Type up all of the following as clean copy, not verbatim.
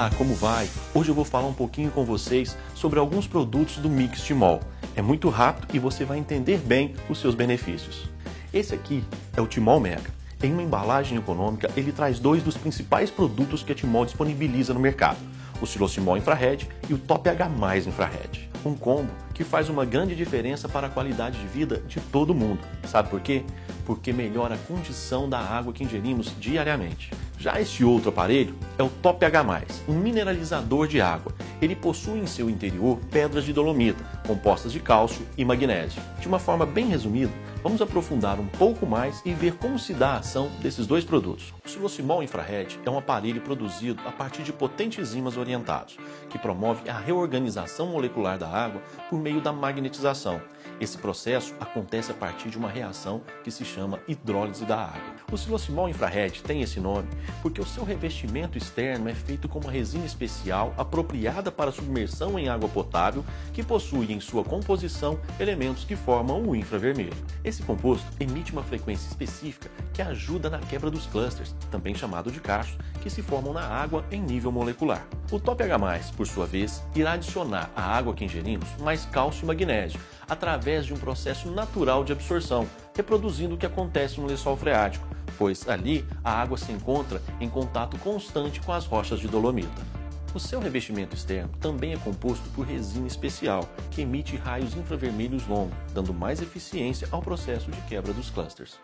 Olá, como vai? Hoje eu vou falar um pouquinho com vocês sobre alguns produtos do Mix Timol. É muito rápido e você vai entender bem os seus benefícios. Esse aqui é o Timol Mega. Em uma embalagem econômica, ele traz dois dos principais produtos que a Timol disponibiliza no mercado: o Silosimol Infrared e o Top H+ Infrared. Um combo que faz uma grande diferença para a qualidade de vida de todo mundo. Sabe por quê? Porque melhora a condição da água que ingerimos diariamente. Já este outro aparelho é o Top H+, um mineralizador de água. Ele possui em seu interior pedras de dolomita, compostas de cálcio e magnésio. De uma forma bem resumida, vamos aprofundar um pouco mais e ver como se dá a ação desses dois produtos. O Silosimol Infrared é um aparelho produzido a partir de potentes ímãs orientados, que promove a reorganização molecular da água por meio da magnetização. Esse processo acontece a partir de uma reação que se chama hidrólise da água. O Silosimol Infrared tem esse nome porque o seu revestimento externo é feito com uma resina especial apropriada para submersão em água potável, que possui em sua composição elementos que formam o infravermelho. Esse composto emite uma frequência específica que ajuda na quebra dos clusters, também chamado de cachos, que se formam na água em nível molecular. O Top H+, por sua vez, irá adicionar à água que ingerimos mais cálcio e magnésio, através de um processo natural de absorção, reproduzindo o que acontece no lençol freático, pois ali a água se encontra em contato constante com as rochas de dolomita. O seu revestimento externo também é composto por resina especial, que emite raios infravermelhos longos, dando mais eficiência ao processo de quebra dos clusters.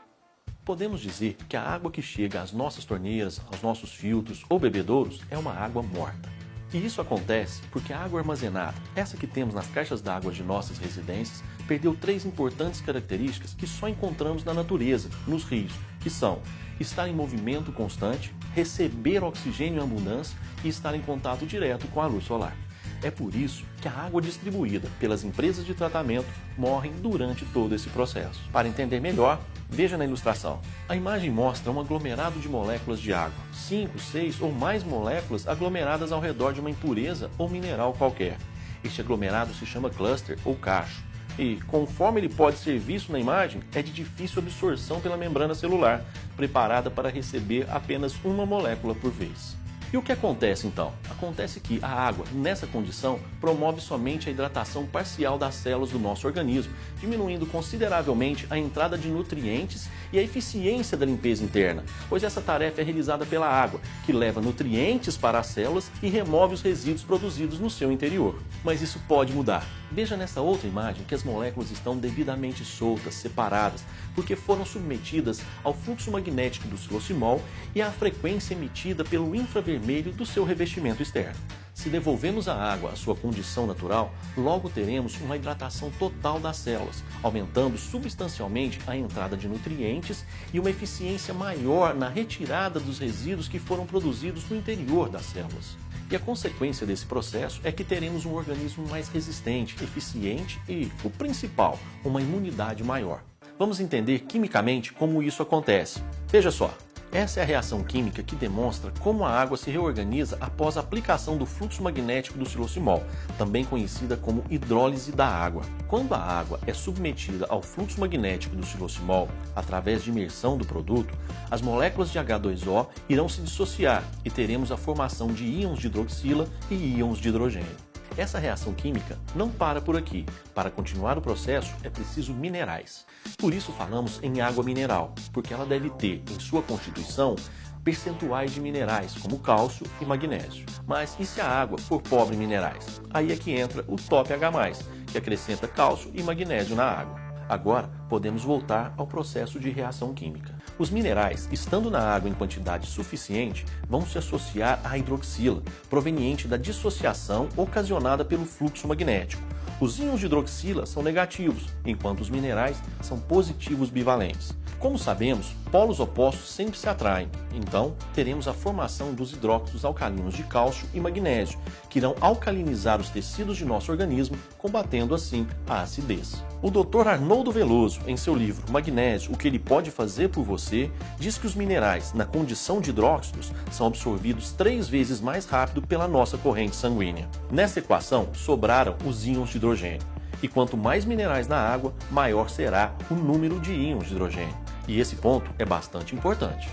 Podemos dizer que a água que chega às nossas torneiras, aos nossos filtros ou bebedouros é uma água morta. E isso acontece porque a água armazenada, essa que temos nas caixas d'água de nossas residências, perdeu três importantes características que só encontramos na natureza, nos rios, que são estar em movimento constante, receber oxigênio em abundância e estar em contato direto com a luz solar. É por isso que a água distribuída pelas empresas de tratamento morre durante todo esse processo. Para entender melhor, veja na ilustração. A imagem mostra um aglomerado de moléculas de água, 5, 6 ou mais moléculas aglomeradas ao redor de uma impureza ou mineral qualquer. Este aglomerado se chama cluster ou cacho. E, conforme ele pode ser visto na imagem, é de difícil absorção pela membrana celular, preparada para receber apenas uma molécula por vez. E o que acontece então? Acontece que a água, nessa condição, promove somente a hidratação parcial das células do nosso organismo, diminuindo consideravelmente a entrada de nutrientes e a eficiência da limpeza interna, pois essa tarefa é realizada pela água, que leva nutrientes para as células e remove os resíduos produzidos no seu interior. Mas isso pode mudar. Veja nessa outra imagem que as moléculas estão devidamente soltas, separadas, porque foram submetidas ao fluxo magnético do silosimol e à frequência emitida pelo infravermelho do seu revestimento externo. Se devolvemos a água à sua condição natural, logo teremos uma hidratação total das células, aumentando substancialmente a entrada de nutrientes e uma eficiência maior na retirada dos resíduos que foram produzidos no interior das células. E a consequência desse processo é que teremos um organismo mais resistente, eficiente e, o principal, uma imunidade maior. Vamos entender quimicamente como isso acontece. Veja só. Essa é a reação química que demonstra como a água se reorganiza após a aplicação do fluxo magnético do silosimol, também conhecida como hidrólise da água. Quando a água é submetida ao fluxo magnético do silosimol, através de imersão do produto, as moléculas de H2O irão se dissociar e teremos a formação de íons de hidroxila e íons de hidrogênio. Essa reação química não para por aqui. Para continuar o processo, é preciso minerais. Por isso falamos em água mineral, porque ela deve ter em sua constituição percentuais de minerais, como cálcio e magnésio. Mas e se a água for pobre em minerais? Aí é que entra o Top H+, que acrescenta cálcio e magnésio na água. Agora, podemos voltar ao processo de reação química. Os minerais, estando na água em quantidade suficiente, vão se associar à hidroxila, proveniente da dissociação ocasionada pelo fluxo magnético. Os íons de hidroxila são negativos, enquanto os minerais são positivos bivalentes. Como sabemos, polos opostos sempre se atraem, então teremos a formação dos hidróxidos alcalinos de cálcio e magnésio, que irão alcalinizar os tecidos de nosso organismo, combatendo assim a acidez. O Dr. Arnoldo Veloso, em seu livro Magnésio, o que ele pode fazer por você, diz que os minerais, na condição de hidróxidos, são absorvidos 3 vezes mais rápido pela nossa corrente sanguínea. Nessa equação, sobraram os íons de hidrogênio. E quanto mais minerais na água, maior será o número de íons de hidrogênio. E esse ponto é bastante importante.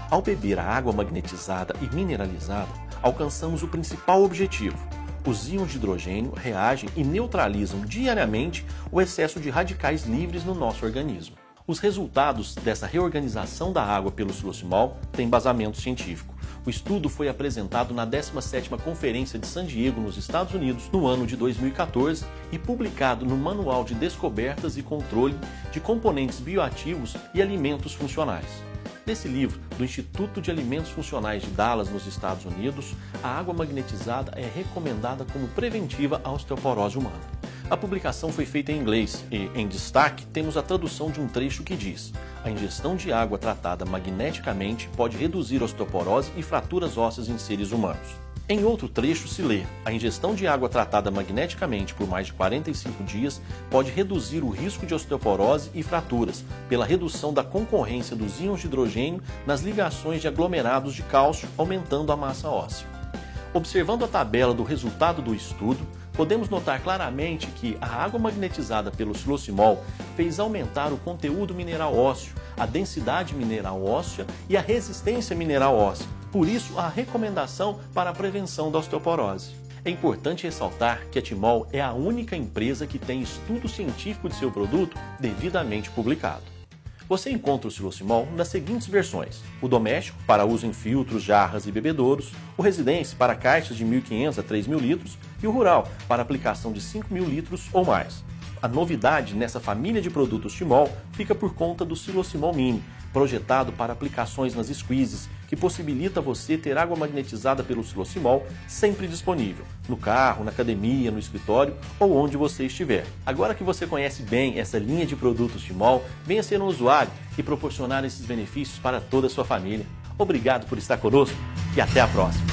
Ao beber a água magnetizada e mineralizada, alcançamos o principal objetivo. Os íons de hidrogênio reagem e neutralizam diariamente o excesso de radicais livres no nosso organismo. Os resultados dessa reorganização da água pelo silosimol têm embasamento científico. O estudo foi apresentado na 17ª Conferência de San Diego, nos Estados Unidos, no ano de 2014 e publicado no Manual de Descobertas e Controle de Componentes Bioativos e Alimentos Funcionais. Nesse livro, do Instituto de Alimentos Funcionais de Dallas, nos Estados Unidos, a água magnetizada é recomendada como preventiva à osteoporose humana. A publicação foi feita em inglês e, em destaque, temos a tradução de um trecho que diz: a ingestão de água tratada magneticamente pode reduzir osteoporose e fraturas ósseas em seres humanos. Em outro trecho se lê: a ingestão de água tratada magneticamente por mais de 45 dias pode reduzir o risco de osteoporose e fraturas pela redução da concorrência dos íons de hidrogênio nas ligações de aglomerados de cálcio, aumentando a massa óssea. Observando a tabela do resultado do estudo, podemos notar claramente que a água magnetizada pelo silosimol fez aumentar o conteúdo mineral ósseo, a densidade mineral óssea e a resistência mineral óssea. Por isso, a recomendação para a prevenção da osteoporose. É importante ressaltar que a Timol é a única empresa que tem estudo científico de seu produto devidamente publicado. Você encontra o silosimol nas seguintes versões: o doméstico, para uso em filtros, jarras e bebedouros; o residência, para caixas de 1.500 a 3.000 litros; e o rural, para aplicação de 5.000 litros ou mais. A novidade nessa família de produtos Timol fica por conta do silosimol mini, projetado para aplicações nas squeezes, que possibilita você ter água magnetizada pelo silosimol sempre disponível, no carro, na academia, no escritório ou onde você estiver. Agora que você conhece bem essa linha de produtos Timol, venha ser um usuário e proporcionar esses benefícios para toda a sua família. Obrigado por estar conosco e até a próxima!